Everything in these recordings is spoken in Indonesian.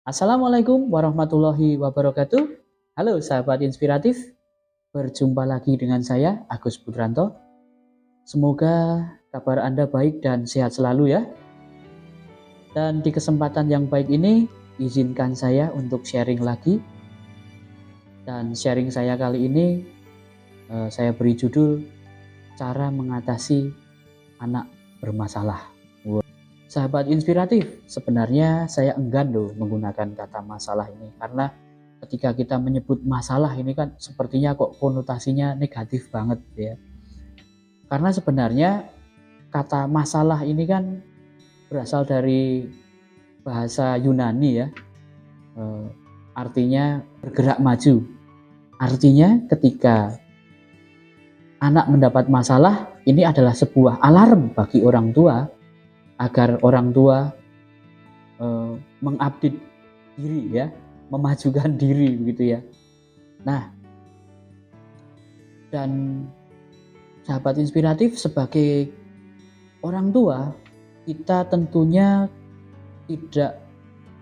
Assalamualaikum warahmatullahi wabarakatuh. Halo sahabat inspiratif, berjumpa lagi dengan saya Agus Putranto. Semoga kabar Anda baik dan sehat selalu ya. Dan di kesempatan yang baik ini, izinkan saya untuk sharing lagi. Dan sharing saya kali ini, saya beri judul Cara Mengatasi Anak Bermasalah. Sahabat inspiratif, sebenarnya saya enggan loh menggunakan kata masalah ini karena ketika kita menyebut masalah ini kan sepertinya kok konotasinya negatif banget ya. Karena sebenarnya kata masalah ini kan berasal dari bahasa Yunani ya, artinya bergerak maju. Artinya ketika anak mendapat masalah, ini adalah sebuah alarm bagi orang tua agar orang tua mengupdate diri ya, memajukan diri begitu ya. Nah, dan sahabat inspiratif sebagai orang tua, kita tentunya tidak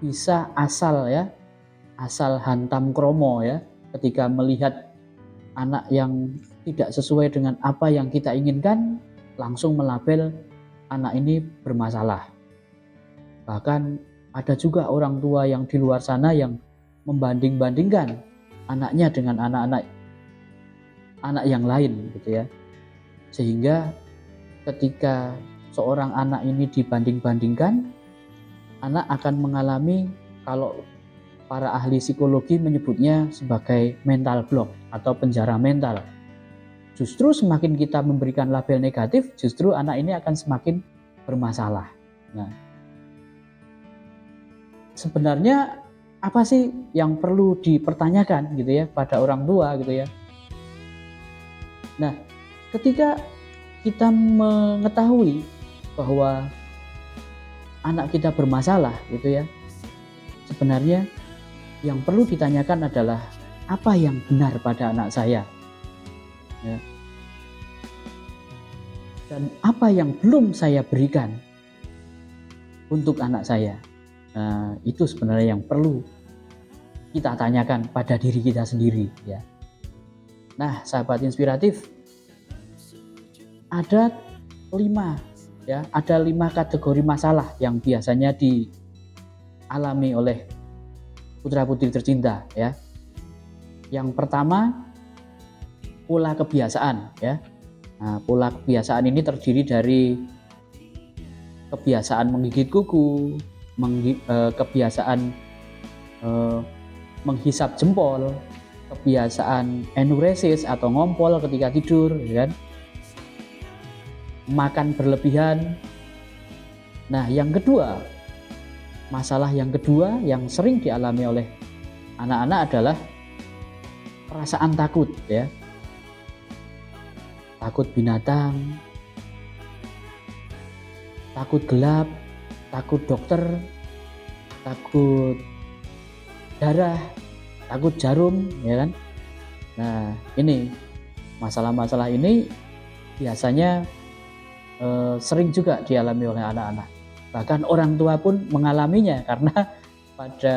bisa asal hantam kromo ya, ketika melihat anak yang tidak sesuai dengan apa yang kita inginkan, langsung melabel anak ini bermasalah. Bahkan ada juga orang tua yang di luar sana yang membanding-bandingkan anaknya dengan anak-anak yang lain gitu ya. Sehingga ketika seorang anak ini dibanding-bandingkan, anak akan mengalami, kalau para ahli psikologi menyebutnya sebagai mental block atau penjara mental. Justru semakin kita memberikan label negatif, justru anak ini akan semakin bermasalah. Nah, sebenarnya apa sih yang perlu dipertanyakan gitu ya pada orang tua gitu ya. Nah, ketika kita mengetahui bahwa anak kita bermasalah gitu ya, sebenarnya yang perlu ditanyakan adalah apa yang benar pada anak saya ya. Dan apa yang belum saya berikan untuk anak saya. Nah, itu sebenarnya yang perlu kita tanyakan pada diri kita sendiri ya. Nah, sahabat inspiratif, ada 5 kategori masalah yang biasanya dialami oleh putra-putri tercinta ya. Yang pertama, pola kebiasaan ya. Nah, pola kebiasaan ini terdiri dari kebiasaan menggigit kuku, kebiasaan menghisap jempol, kebiasaan enuresis atau ngompol ketika tidur, ya kan? Makan berlebihan. Nah, masalah yang kedua yang sering dialami oleh anak-anak adalah perasaan takut ya. Takut binatang, takut gelap, takut dokter, takut darah, takut jarum, ya kan? Nah, ini masalah-masalah ini biasanya sering juga dialami oleh anak-anak. Bahkan orang tua pun mengalaminya karena pada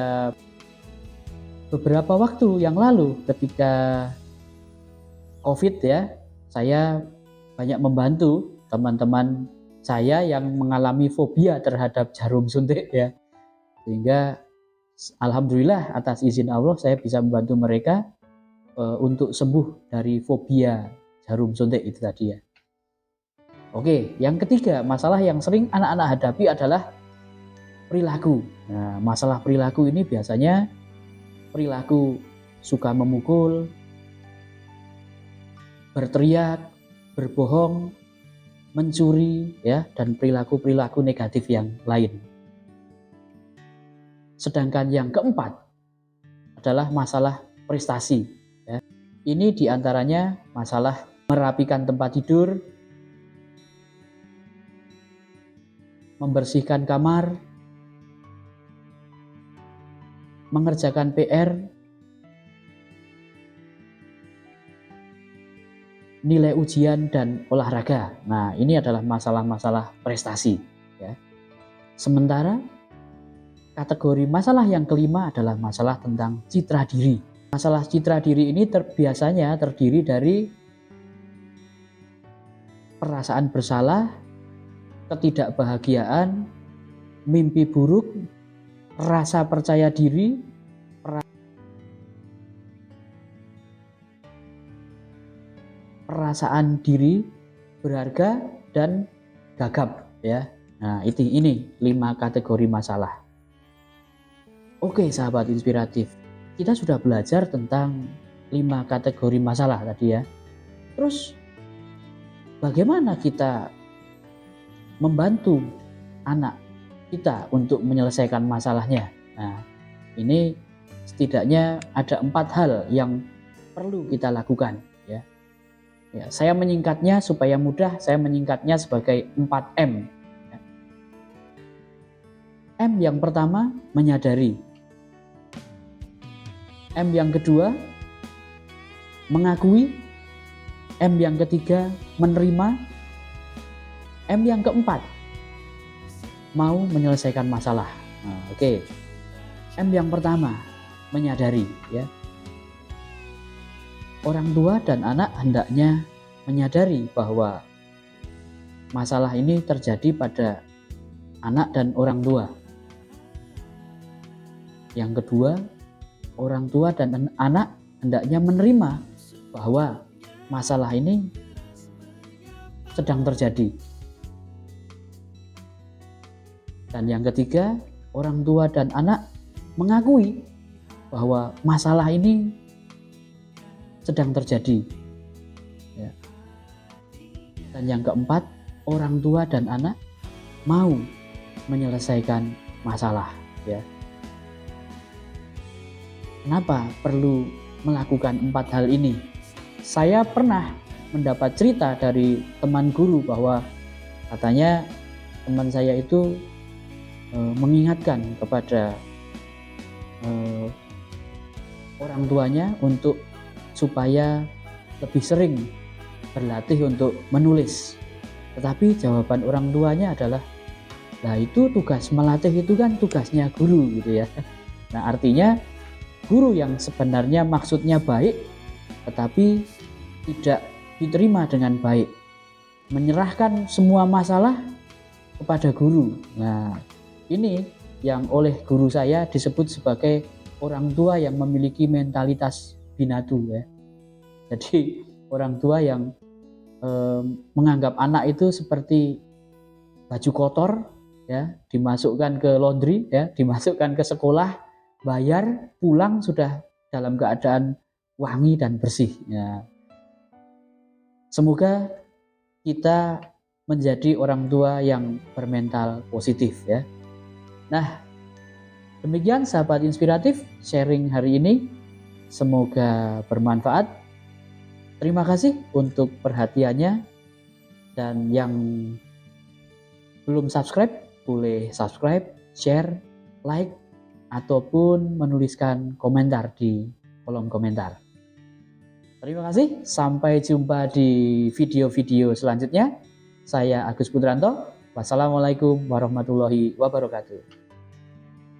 beberapa waktu yang lalu ketika COVID ya, saya banyak membantu teman-teman saya yang mengalami fobia terhadap jarum suntik ya. Sehingga alhamdulillah atas izin Allah saya bisa membantu mereka untuk sembuh dari fobia jarum suntik itu tadi ya. Oke, yang ketiga, masalah yang sering anak-anak hadapi adalah perilaku. Nah, masalah perilaku ini biasanya perilaku suka memukul, berteriak, berbohong, mencuri ya, dan perilaku-perilaku negatif yang lain. Sedangkan yang keempat adalah masalah prestasi ya. Ini diantaranya masalah merapikan tempat tidur, membersihkan kamar, mengerjakan PR, nilai ujian, dan olahraga. Nah, ini adalah masalah-masalah prestasi ya. Sementara kategori masalah yang kelima adalah masalah tentang citra diri. Masalah citra diri ini biasanya terdiri dari perasaan bersalah, ketidakbahagiaan, mimpi buruk, rasa percaya diri, perasaan diri berharga, dan gagap ya. Nah, ini 5 kategori masalah. Oke, sahabat inspiratif. Kita sudah belajar tentang 5 kategori masalah tadi ya. Terus bagaimana kita membantu anak kita untuk menyelesaikan masalahnya? Nah, ini setidaknya ada 4 hal yang perlu kita lakukan ya. Saya menyingkatnya supaya mudah, saya menyingkatnya sebagai 4M. M yang pertama, menyadari. M yang kedua, mengakui. M yang ketiga, menerima. M yang keempat, mau menyelesaikan masalah. Oke. M yang pertama, menyadari ya. Orang tua dan anak hendaknya menyadari bahwa masalah ini terjadi pada anak dan orang tua. Yang kedua, orang tua dan anak hendaknya menerima bahwa masalah ini sedang terjadi. Dan yang ketiga, orang tua dan anak mengakui bahwa masalah ini sedang terjadi. Ya. Dan yang keempat, orang tua dan anak mau menyelesaikan masalah. Ya. Kenapa perlu melakukan 4 hal ini? Saya pernah mendapat cerita dari teman guru bahwa katanya teman saya itu mengingatkan kepada orang tuanya untuk supaya lebih sering berlatih untuk menulis. Tetapi jawaban orang tuanya adalah, nah itu tugas melatih itu kan tugasnya guru gitu ya. Nah artinya guru yang sebenarnya maksudnya baik tetapi tidak diterima dengan baik, menyerahkan semua masalah kepada guru. Nah ini yang oleh guru saya disebut sebagai orang tua yang memiliki mentalitas binatu ya. Jadi orang tua yang menganggap anak itu seperti baju kotor ya, dimasukkan ke laundry ya, dimasukkan ke sekolah, bayar, pulang sudah dalam keadaan wangi dan bersih ya. Semoga kita menjadi orang tua yang bermental positif ya. Nah, demikian sahabat inspiratif sharing hari ini. Semoga bermanfaat. Terima kasih untuk perhatiannya. Dan yang belum subscribe, boleh subscribe, share, like, ataupun menuliskan komentar di kolom komentar. Terima kasih. Sampai jumpa di video-video selanjutnya. Saya Agus Putranto. Wassalamualaikum warahmatullahi wabarakatuh.